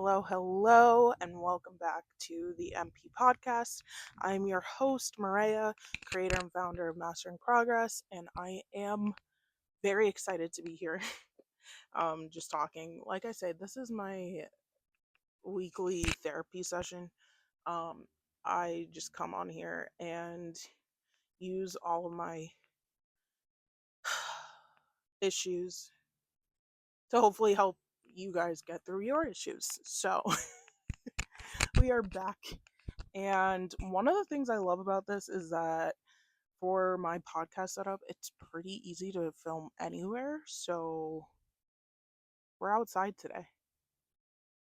Hello, and welcome back to the MP podcast. I'm your host, Maria, creator and founder of Mastering Progress, and I am very excited to be here. Just talking. Like I said, this is my weekly therapy session. Um, I just come on here and use all of my issues to hopefully help you guys get through your issues. So, we are back. And one of the things I love about this is that for my podcast setup, it's pretty easy to film anywhere. So we're outside today.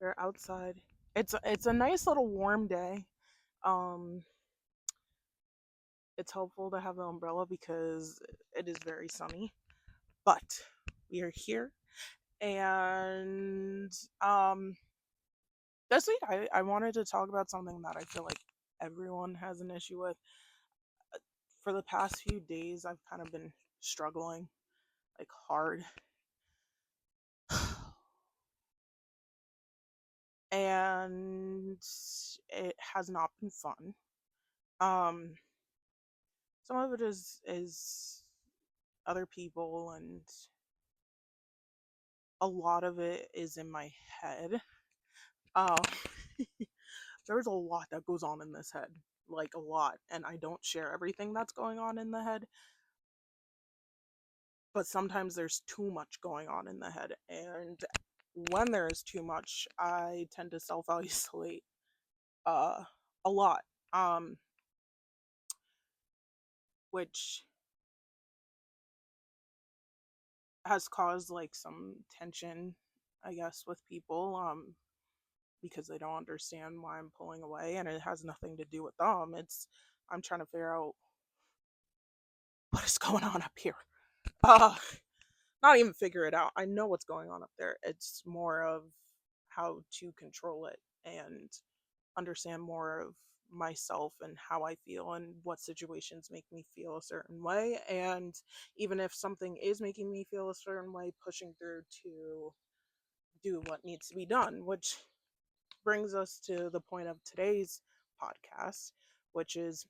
We're outside. It's a nice little warm day. Um, it's helpful to have the umbrella because it is very sunny. But we are here, and this week I wanted to talk about something that I feel like everyone has an issue with. For the past few days, I've kind of been struggling like hard. And it has not been fun. Um some of it is other people, and a lot of it is in my head. Um there's a lot that goes on in this head, like a lot, and I don't share everything that's going on in the head, but sometimes there's too much going on in the head, and when there is too much, I tend to self isolate uh a lot. Um which has caused like some tension, I guess, with people, because they don't understand why I'm pulling away, and it has nothing to do with them. It's I'm trying to figure out what is going on up here. Uh Not even figure it out. I know what's going on up there. It's more of how to control it and understand more of myself and how I feel and what situations make me feel a certain way. And even if something is making me feel a certain way, pushing through to do what needs to be done, which brings us to the point of today's podcast, which is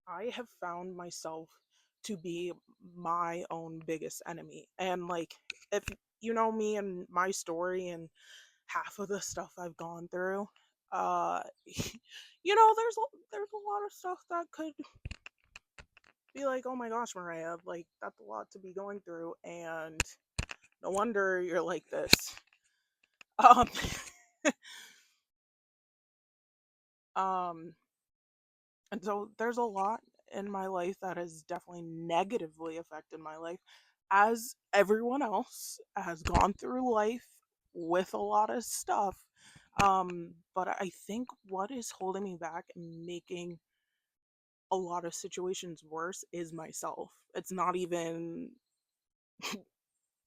I have found myself to be my own biggest enemy. And like, if you know me and my story and half of the stuff I've gone through, uh there's a lot of stuff that could be like, oh my gosh, Mariah, like that's a lot to be going through, and no wonder you're like this. Um um and so there's a lot in my life that has definitely negatively affected my life, as everyone else has gone through life with a lot of stuff. But I think what is holding me back and making a lot of situations worse is myself. It's not even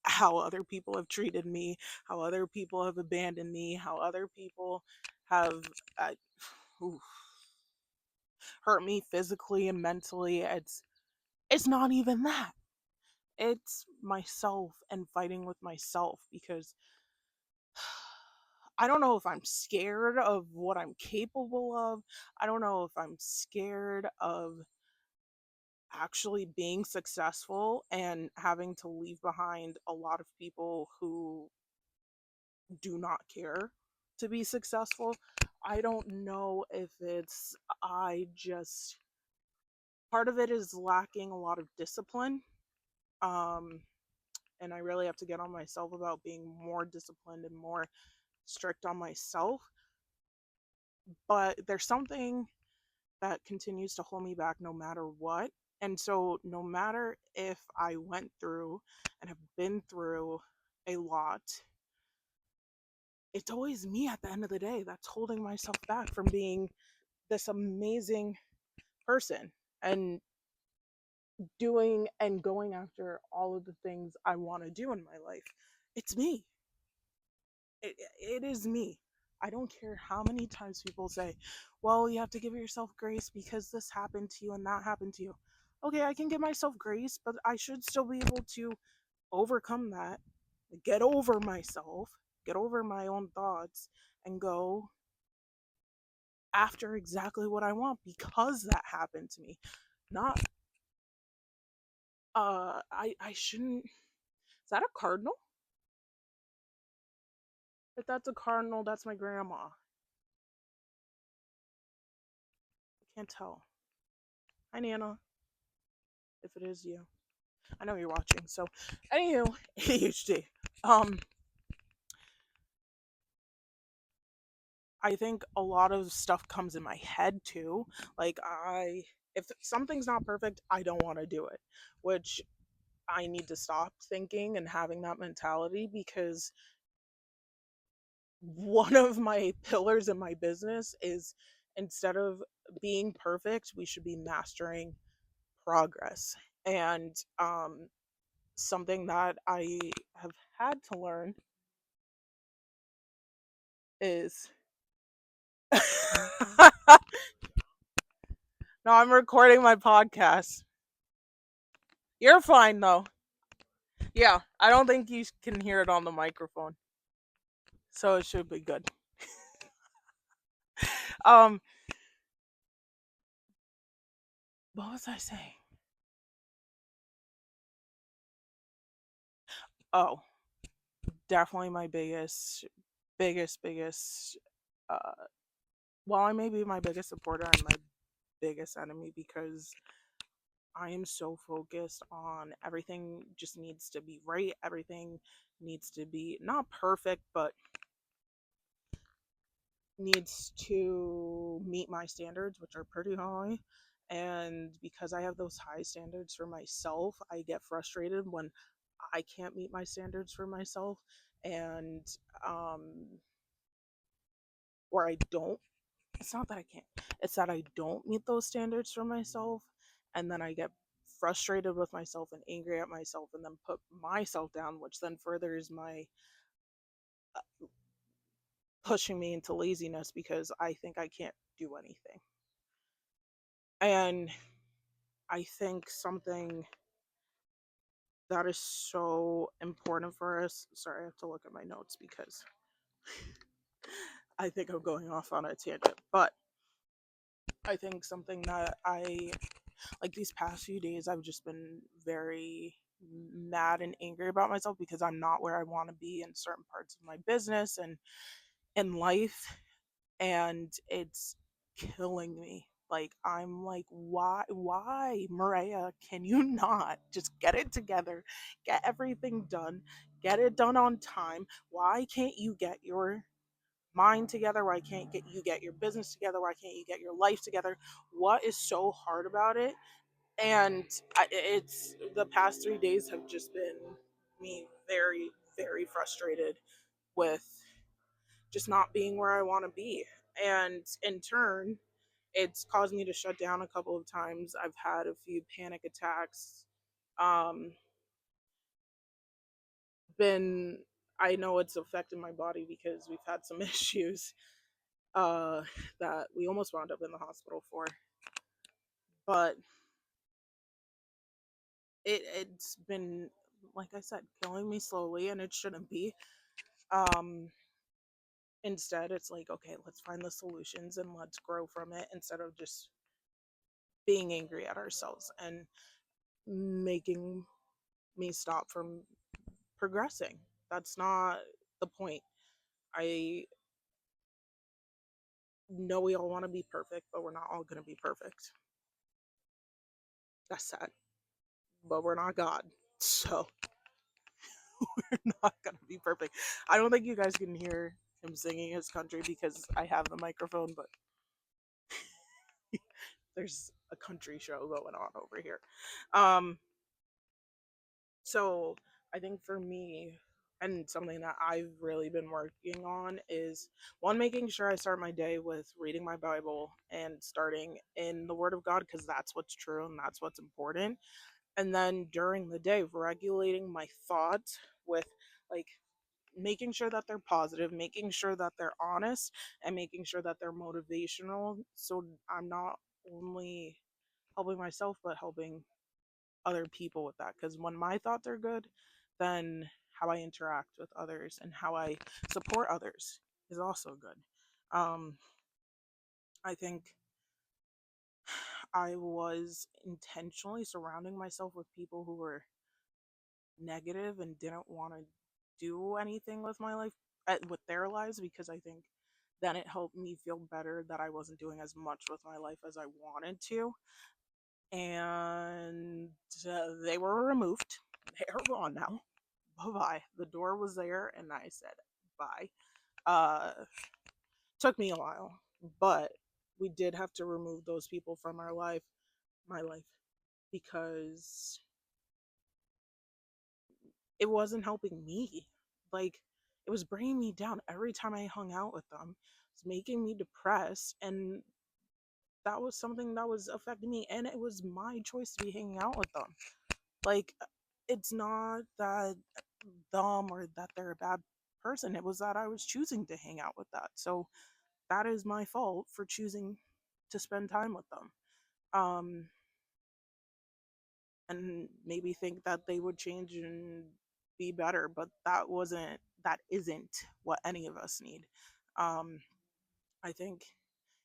how other people have treated me, how other people have abandoned me, how other people have uh, hurt me physically and mentally. It's not even that. It's myself and fighting with myself, because I don't know if I'm scared of what I'm capable of. I don't know if I'm scared of actually being successful and having to leave behind a lot of people who do not care to be successful. I don't know if it's I just part of it is lacking a lot of discipline. Um and I really have to get on myself about being more disciplined and more strict on myself. But there's something that continues to hold me back no matter what. And so, no matter if I went through and have been through a lot, it's always me at the end of the day that's holding myself back from being this amazing person and doing and going after all of the things I want to do in my life. It's me. It is me. I don't care how many times people say, well, you have to give yourself grace because this happened to you and that happened to you. Okay, I can give myself grace, but I should still be able to overcome that, get over myself, get over my own thoughts, and go after exactly what I want because that happened to me. Not I shouldn't. Is that a cardinal? If that's a cardinal, that's my grandma. I can't tell. Hi Nana, if it is you. I know you're watching. So anywho, ADHD. Um I think a lot of stuff comes in my head too. Like if something's not perfect, I don't want to do it, which I need to stop thinking and having that mentality because one of my pillars in my business is instead of being perfect, we should be mastering progress. And something that I have had to learn is no, I'm recording my podcast. You're fine though. Yeah, I don't think you can hear it on the microphone, so it should be good. Um, what was I saying? Oh, definitely my biggest. Uh, well, I may be my biggest supporter and my biggest enemy because I am so focused on everything just needs to be right. Everything needs to be not perfect, but needs to meet my standards, which are pretty high. And because I have those high standards for myself, I get frustrated when I can't meet my standards for myself. And, um, or I don't. It's not that I can't, it's that I don't meet those standards for myself. And then I get frustrated with myself and angry at myself and then put myself down, which then furthers my pushing me into laziness because I think I can't do anything. And I think something that is so important for us. Sorry, I have to look at my notes because I think I'm going off on a tangent. But I think something that I like these past few days, I've just been very mad and angry about myself because I'm not where I want to be in certain parts of my business and in life. And it's killing me. Like I'm like, why, Mariah, can you not just get it together, get everything done, get it done on time? Why can't you get your mind together? Why can't get you get your business together? Why can't you get your life together? What is so hard about it? And it's the past 3 days have just been me very, very frustrated with just not being where I want to be. And in turn, it's caused me to shut down a couple of times. I've had a few panic attacks. Um, been I know it's affected my body because we've had some issues uh, that we almost wound up in the hospital for. But it's been, like I said, killing me slowly, and it shouldn't be. Um, Instead, it's like, okay, let's find the solutions and let's grow from it instead of just being angry at ourselves and making me stop from progressing. That's not the point. I know we all want to be perfect, but we're not all going to be perfect. That's sad. But we're not God. So we're not going to be perfect. I don't think you guys can hear him singing his country because I have the microphone, but there's a country show going on over here. Um, So I think for me, and something that I've really been working on is one, making sure I start my day with reading my Bible and starting in the Word of God because that's what's true and that's what's important. And then during the day, regulating my thoughts with like making sure that they're positive, making sure that they're honest, and making sure that they're motivational. So I'm not only helping myself, but helping other people with that because when my thoughts are good, then how I interact with others and how I support others is also good. Um, I think I was intentionally surrounding myself with people who were negative and didn't want to do anything with my life, with their lives, because I think then it helped me feel better that I wasn't doing as much with my life as I wanted to. And they were removed. They are gone now. Bye bye. The door was there, and I said bye. Took me a while, but we did have to remove those people from our life, my life, because it wasn't helping me. Like, it was bringing me down every time I hung out with them. It was making me depressed, and that was something that was affecting me, and it was my choice to be hanging out with them. Like, it's not that them or that they're a bad person. It was that I was choosing to hang out with that. So that is my fault for choosing to spend time with them. Um, and maybe think that they would change and be better, but that isn't what any of us need. Um, I think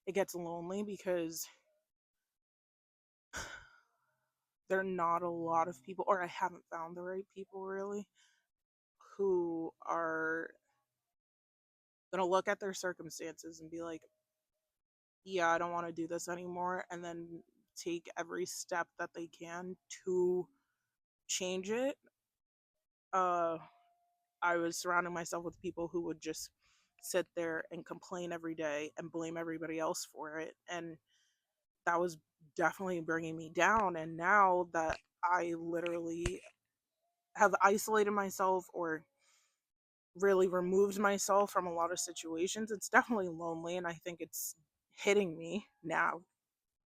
it gets lonely because there are not a lot of people, or I haven't found the right people really, who are going to look at their circumstances and be like, yeah, I don't want to do this anymore, and then take every step that they can to change it. Uh, I was surrounding myself with people who would just sit there and complain every day and blame everybody else for it. And that was definitely bringing me down. And now that I literally have isolated myself or really removed myself from a lot of situations, it's definitely lonely. And I think it's hitting me now.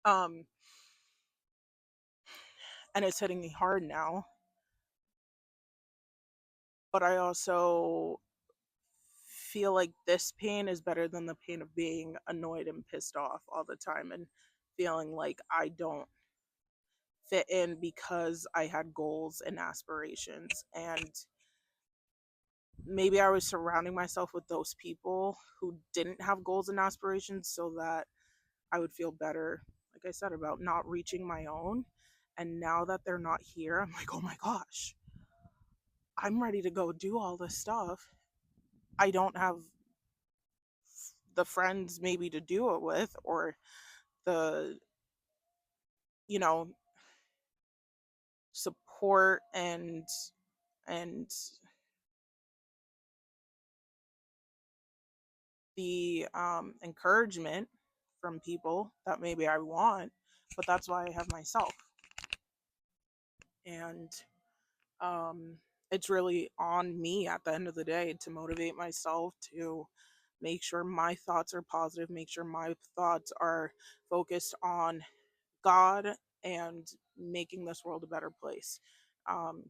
Um, and it's hitting me hard now. But I also feel like this pain is better than the pain of being annoyed and pissed off all the time and feeling like I don't fit in because I had goals and aspirations. And maybe I was surrounding myself with those people who didn't have goals and aspirations so that I would feel better, like I said, about not reaching my own. And now that they're not here, I'm like, oh my gosh, I'm ready to go do all this stuff. I don't have the friends maybe to do it with, or the, you know, support and the encouragement from people that maybe I want, but that's why I have myself. And um, it's really on me at the end of the day to motivate myself to make sure my thoughts are positive, make sure my thoughts are focused on God and making this world a better place. Um,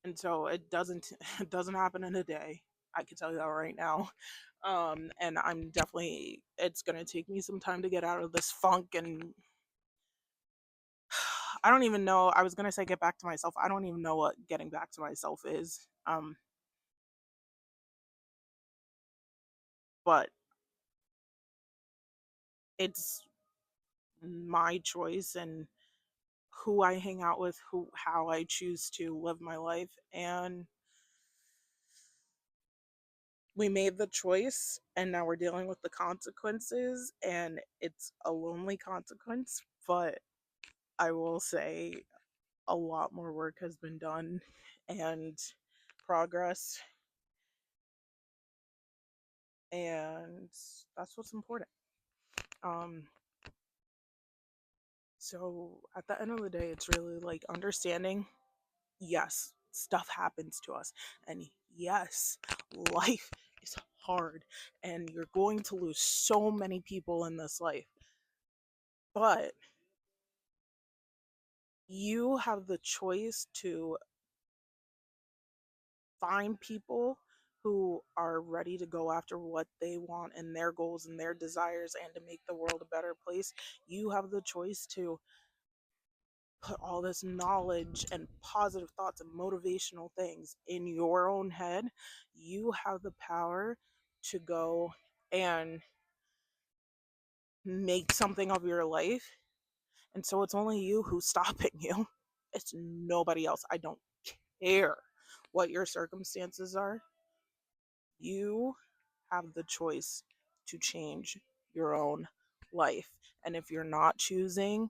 and so it doesn't it doesn't happen in a day. I can tell you that right now. And I'm definitely, it's gonna take me some time to get out of this funk, and I don't even know. I was gonna say get back to myself. I don't even know what getting back to myself is. But it's my choice and who I hang out with, who how I choose to live my life, and we made the choice and now we're dealing with the consequences, and it's a lonely consequence, but I will say a lot more work has been done and progress, and that's what's important. um so at the end of the day, it's really like understanding, yes, stuff happens to us, and yes, life is hard, and you're going to lose so many people in this life, but you have the choice to find people who are ready to go after what they want and their goals and their desires and to make the world a better place. You have the choice to put all this knowledge and positive thoughts and motivational things in your own head, you have the power to go and make something of your life. And so it's only you who's stopping you. It's nobody else. I don't care what your circumstances are. You have the choice to change your own life. And if you're not choosing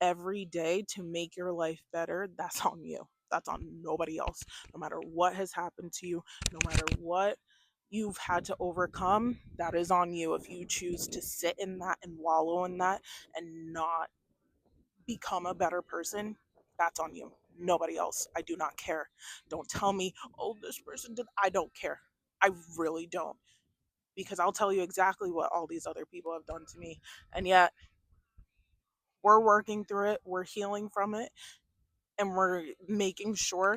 every day to make your life better, that's on you. That's on nobody else. No matter what has happened to you, no matter what you've had to overcome, that is on you. If you choose to sit in that and wallow in that and not become a better person, that's on you. Nobody else. I do not care. Don't tell me, oh, this person did. I don't care. I really don't. Because I'll tell you exactly what all these other people have done to me. And yet, we're working through it, we're healing from it, and we're making sure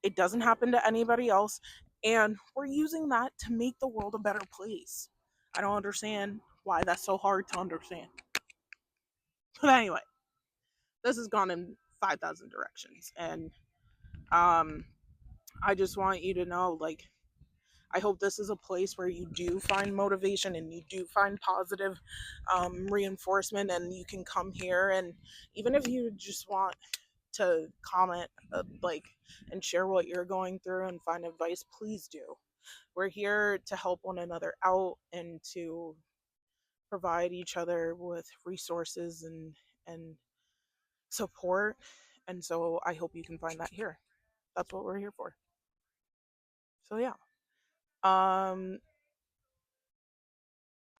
it doesn't happen to anybody else. And we're using that to make the world a better place. I don't understand why that's so hard to understand. But anyway, this has gone in 5,000 directions. And um, I just want you to know, like, I hope this is a place where you do find motivation and you do find positive reinforcement, and you can come here. And even if you just want to comment, like, and share what you're going through and find advice, please do. We're here to help one another out and to provide each other with resources and support. And so I hope you can find that here. That's what we're here for. So yeah.